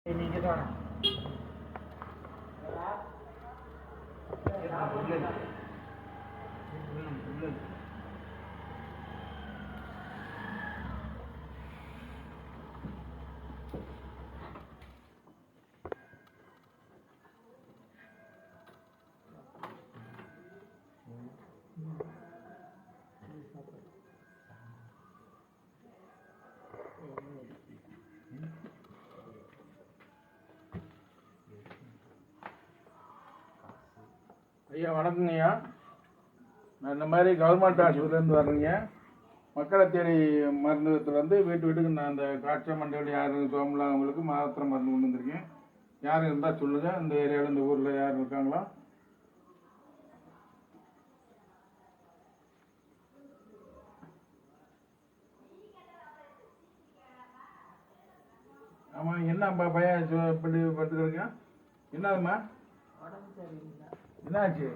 நீங்க தான் ஐயா வணக்கங்கய்யா. நான் இந்த மாதிரி கவர்மெண்ட் ஹாஸ்பிட்டலேருந்து வர்றேங்க. மக்களை தேடி மருந்துலேருந்து வீட்டு வீட்டுக்கு நான் அந்த காய்ச்சல் மண்டபம் யார் சோமலாதவங்களுக்கு மாத்திரை மருந்து கொண்டு வந்திருக்கேன். யாரும் இருந்தால் சொல்லுங்கள். இந்த ஏரியாவில் இந்த ஊரில் யார் இருக்காங்களா? ஆமாம், என்னப்பா பையன் இப்படி படுத்துக்கிறீங்க? என்னதும்மா? என்னாச்சு?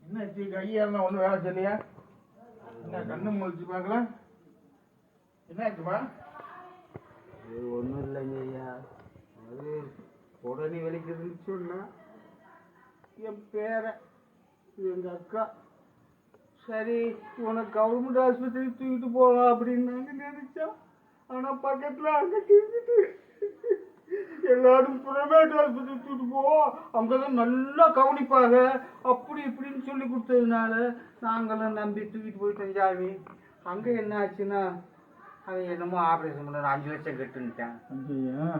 என்னாச்சு? கையால் ஒன்றும் வேலை செய்யலையா? என்ன கண்ணு முழிச்சு பார்க்கலாம்? என்னாச்சுப்பா? ஒன்றும் இல்லைங்க ஐயா. அது உடனே வலிக்குதுன்னு சொன்னா என் பேரை எங்கள் அக்கா சரி உனக்கு கவர்மெண்ட் ஆஸ்பத்திரி தூக்கிட்டு போகலாம் அப்படின்னு நாங்கள் நினைச்சோம். ஆனால் பக்கத்தில் அங்கே தூக்கிட்டு எல்லாரும் ப்ரைவேட் ஆஸ்பத்திரி தூக்கிட்டு போவோம், அங்கே தான் நல்லா கவனிப்பாங்க அப்படி இப்படின்னு சொல்லி கொடுத்ததுனால நாங்களும் நம்பி தூக்கிட்டு போயிட்டோம் சாமி. அங்கே என்ன ஆச்சுன்னா அவன் என்னமோ ஆப்ரேஷன் பண்ண 5 லட்சம் கட்டுன்ட்டான்.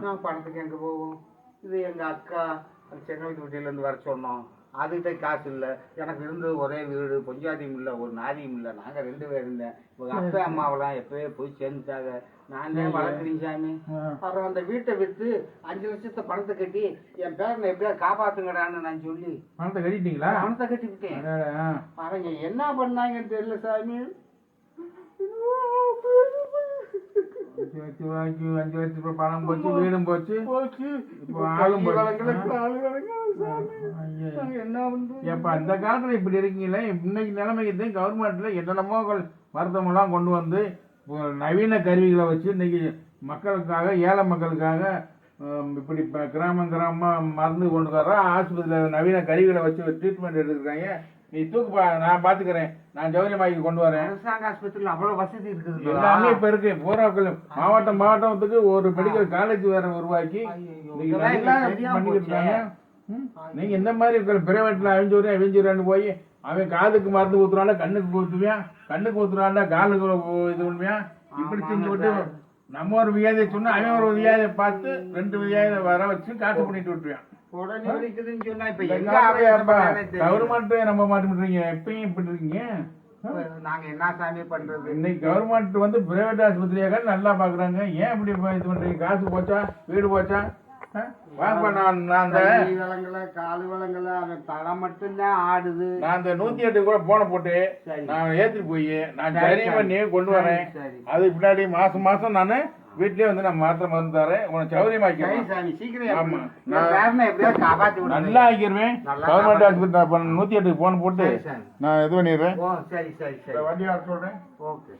நான் பணத்துக்கு எங்கே போவோம்? இது எங்கள் அக்கா செங்கல்பட்டு வீட்டிலேருந்து வர சொன்னோம். அதுகிட்ட காசு இல்லை. எனக்கு இருந்தது ஒரே வீடு, பொஞ்சாதியும் இல்லை, ஒரு நாதியும் இல்லை. நாங்கள் 2 பேர் இருந்தேன். உங்கள் அப்பா அம்மாவெல்லாம் எப்போயே போய் சேர்ந்துட்டாங்க. நான் தான் வளர்க்குறீங்க சாமி. அப்புறம் அந்த வீட்டை விற்று 5 லட்சத்தை பணத்தை கட்டி என் பேரனை எப்படியாவது காப்பாற்றுங்கடான்னு நான் சொல்லி பணத்தை கட்டிட்டீங்களா? பணத்தை கட்டிவிட்டேன். அவங்க என்ன பண்ணாங்கன்னு தெரியல சாமி. 5 லட்சம் ரூபாய் பணம் போச்சு, வீடும் போச்சு, இப்போ ஆளும் என்ன பண்றது? எப்ப அந்த காலத்துல இப்படி இருக்கீங்களே, இன்னைக்கு நிலைமைக்கு கவர்மெண்ட்ல என்னென்னமோ மருத்துவமெல்லாம் கொண்டு வந்து நவீன கருவிகளை வச்சு இன்னைக்கு மக்களுக்காக, ஏழை மக்களுக்காக இப்படி கிராமமா மருந்து கொண்டு வர ஆஸ்பத்திரியில் நவீன கருவிகளை வச்சு ட்ரீட்மெண்ட் எடுத்துருக்காங்க. நீ தூக்குப்பா, நான் பாத்துக்கிறேன். நான் ஜவுரியமாய்க்கு கொண்டு வரேன். அரசாங்க ஆஸ்பத்திரியில் அவ்வளவு வசதி இருக்குது. எல்லாமே இப்ப இருக்கு. போராக்கள் மாவட்டத்துக்கு ஒரு மெடிக்கல் காலேஜ் வேற உருவாக்கி பண்ணிக்கிட்டு இருக்காங்க. நீங்க இந்த மாதிரி பிரைவேட்ல அவிஞ்சூரான்னு போய் அவன் காதுக்கு மருந்து ஊத்துறான்ல, கண்ணுக்கு ஊத்துவியான், கண்ணுக்கு ஊத்துறான்ல, காலுக்கு இது பண்ணுவியான். இப்படி செஞ்சு விட்டு நம்ம ஒரு வியாதியை சொன்னா அவன் ஒரு வியாதியை பார்த்து 2 வியாதியை வர வச்சு காசு பண்ணிட்டு விட்டுருவான். கவர்மெண்ட் நம்ப மாட்டேங்கிறீங்க. எப்பயும் இப்படி இருக்கீங்க. நாங்க என்ன சாமி பண்றது? இன்னைக்கு கவர்மெண்ட் வந்து பிரைவேட் ஆஸ்பத்திரியாக நல்லா பாக்குறாங்க. ஏன் இப்படி இது பண்றீங்க? காசு போச்சா, வீடு போச்சா? வாங்கப்பா, நான் காலு வளங்கல அவன் தலை மட்டும்தான் ஆடுது. நான் அந்த 108 கூட போன போட்டு நான் ஏத்திட்டு போய் நான் சரி பண்ணி கொண்டு வரேன். அது பின்னாடி மாசம் நானு வீட்லயே வந்து நான் மாத்திரை மருந்து தரேன். உனக்கு சௌரியமாக்கிறேன். சீக்கிரம் நல்லா ஆக்கிடுவேன். கவர்மெண்ட் ஆஸ்பத்திரி 108 போன் போட்டு நான் இது பண்ணிடுறேன். சரி சரி சரி, வண்டி சொல்றேன். ஓகே.